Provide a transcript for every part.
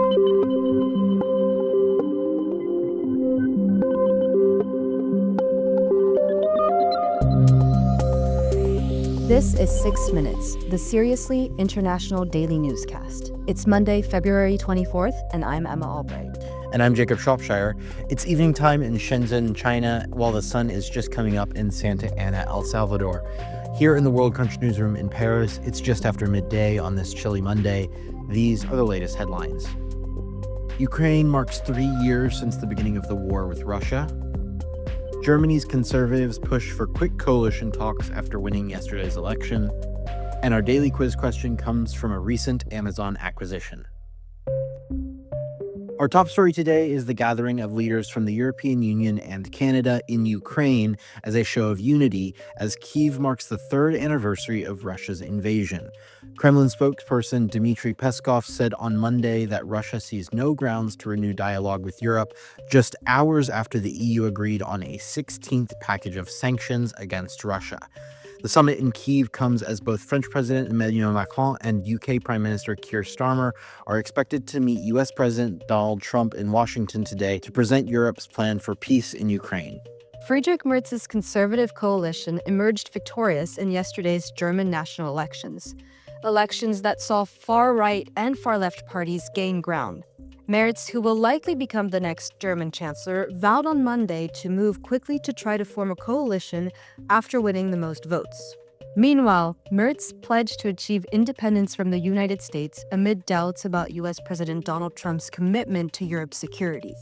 This is 6 Minutes, the Seriously International Daily Newscast. It's Monday, February 24th, and I'm Emma Albright. And I'm Jacob Shropshire. It's evening time in Shenzhen, China, while the sun is just coming up in Santa Ana, El Salvador. Here in the World Country Newsroom in Paris, it's just after midday on this chilly Monday. These are the latest headlines. Ukraine marks 3 years since the beginning of the war with Russia. Germany's conservatives push for quick coalition talks after winning yesterday's election. And our daily quiz question comes from a recent Amazon acquisition. Our top story today is the gathering of leaders from the European Union and Canada in Ukraine as a show of unity as Kyiv marks the 3rd anniversary of Russia's invasion. Kremlin spokesperson Dmitry Peskov said on Monday that Russia sees no grounds to renew dialogue with Europe just hours after the EU agreed on a 16th package of sanctions against Russia. The summit in Kyiv comes as both French President Emmanuel Macron and UK Prime Minister Keir Starmer are expected to meet US President Donald Trump in Washington today to present Europe's plan for peace in Ukraine. Friedrich Merz's conservative coalition emerged victorious in yesterday's German national elections. Elections that saw far-right and far-left parties gain ground. Merz, who will likely become the next German chancellor, vowed on Monday to move quickly to try to form a coalition after winning the most votes. Meanwhile, Merz pledged to achieve independence from the United States amid doubts about U.S. President Donald Trump's commitment to Europe's security.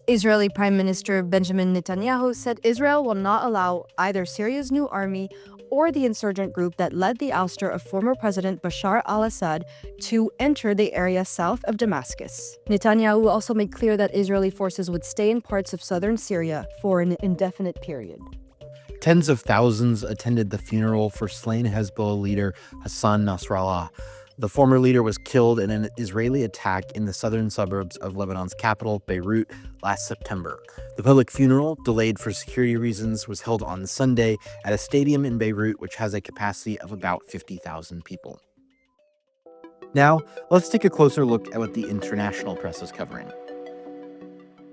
Israeli Prime Minister Benjamin Netanyahu said Israel will not allow either Syria's new army or the insurgent group that led the ouster of former President Bashar al-Assad to enter the area south of Damascus. Netanyahu also made clear that Israeli forces would stay in parts of southern Syria for an indefinite period. Tens of thousands attended the funeral for slain Hezbollah leader Hassan Nasrallah. The former leader was killed in an Israeli attack in the southern suburbs of Lebanon's capital, Beirut, last September. The public funeral, delayed for security reasons, was held on Sunday at a stadium in Beirut, which has a capacity of about 50,000 people. Now, let's take a closer look at what the international press is covering.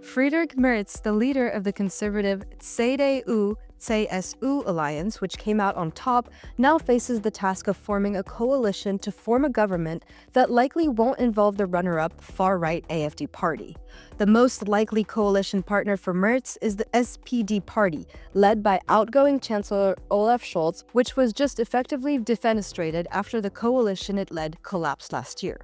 Friedrich Merz, the leader of the conservative CDU-CSU alliance, which came out on top, now faces the task of forming a coalition to form a government that likely won't involve the runner-up far-right AfD party. The most likely coalition partner for Merz is the SPD party, led by outgoing Chancellor Olaf Scholz, which was just effectively defenestrated after the coalition it led collapsed last year.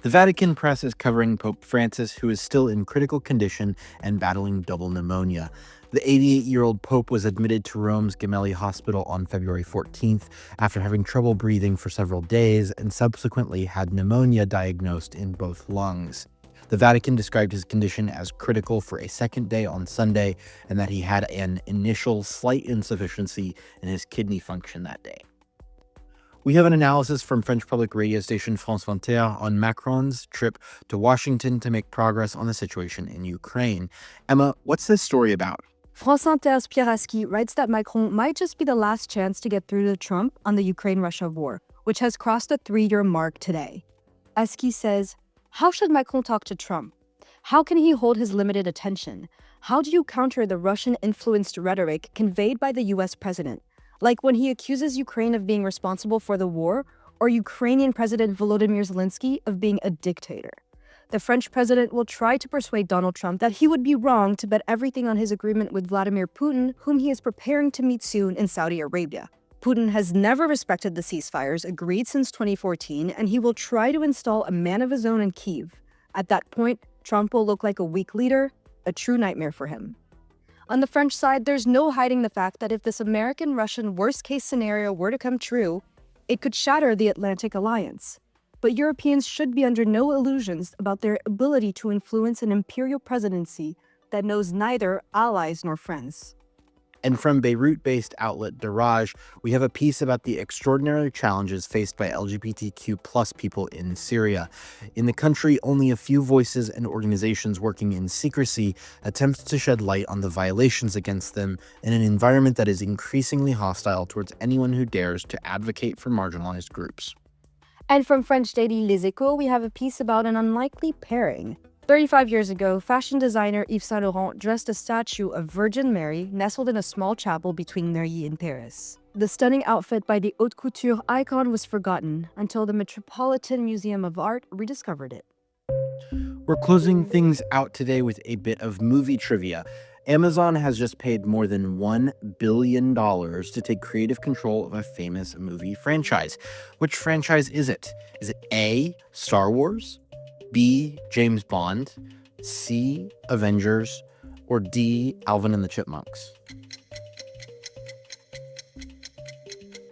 The Vatican press is covering Pope Francis, who is still in critical condition and battling double pneumonia. The 88-year-old Pope was admitted to Rome's Gemelli Hospital on February 14th after having trouble breathing for several days and subsequently had pneumonia diagnosed in both lungs. The Vatican described his condition as critical for a second day on Sunday and that he had an initial slight insufficiency in his kidney function that day. We have an analysis from French public radio station France 21 on Macron's trip to Washington to make progress on the situation in Ukraine. Emma, what's this story about? France Inter's Pierre Aski writes that Macron might just be the last chance to get through to Trump on the Ukraine-Russia war, which has crossed the 3-year mark today. Aski says, how should Macron talk to Trump? How can he hold his limited attention? How do you counter the Russian-influenced rhetoric conveyed by the U.S. president? Like when he accuses Ukraine of being responsible for the war, or Ukrainian President Volodymyr Zelensky of being a dictator. The French president will try to persuade Donald Trump that he would be wrong to bet everything on his agreement with Vladimir Putin, whom he is preparing to meet soon in Saudi Arabia. Putin has never respected the ceasefires agreed since 2014, and he will try to install a man of his own in Kyiv. At that point, Trump will look like a weak leader, a true nightmare for him. On the French side, there's no hiding the fact that if this American-Russian worst-case scenario were to come true, it could shatter the Atlantic alliance. But Europeans should be under no illusions about their ability to influence an imperial presidency that knows neither allies nor friends. And from Beirut-based outlet Daraj, we have a piece about the extraordinary challenges faced by LGBTQ+ people in Syria. In the country, only a few voices and organizations working in secrecy attempt to shed light on the violations against them in an environment that is increasingly hostile towards anyone who dares to advocate for marginalized groups. And from French daily Les Echos, we have a piece about an unlikely pairing. 35 years ago, fashion designer Yves Saint Laurent dressed a statue of Virgin Mary nestled in a small chapel between Neuilly and Paris. The stunning outfit by the haute couture icon was forgotten until the Metropolitan Museum of Art rediscovered it. We're closing things out today with a bit of movie trivia. Amazon has just paid more than $1 billion to take creative control of a famous movie franchise. Which franchise is it? Is it A, Star Wars, B, James Bond, C, Avengers, or D, Alvin and the Chipmunks?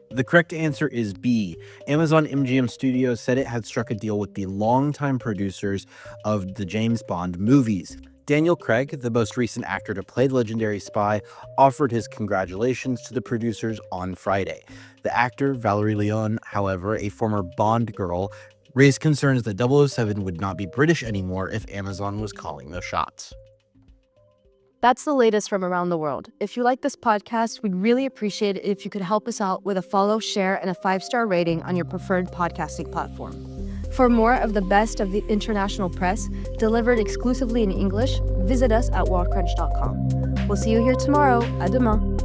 The correct answer is B. Amazon MGM Studios said it had struck a deal with the longtime producers of the James Bond movies. Daniel Craig, the most recent actor to play the legendary spy, offered his congratulations to the producers on Friday. The actor, Valerie Leon, however, a former Bond girl, raised concerns that 007 would not be British anymore if Amazon was calling the shots. That's the latest from around the world. If you like this podcast, we'd really appreciate it if you could help us out with a follow, share, and a 5-star rating on your preferred podcasting platform. For more of the best of the international press, delivered exclusively in English, visit us at wallcrunch.com. We'll see you here tomorrow. À demain.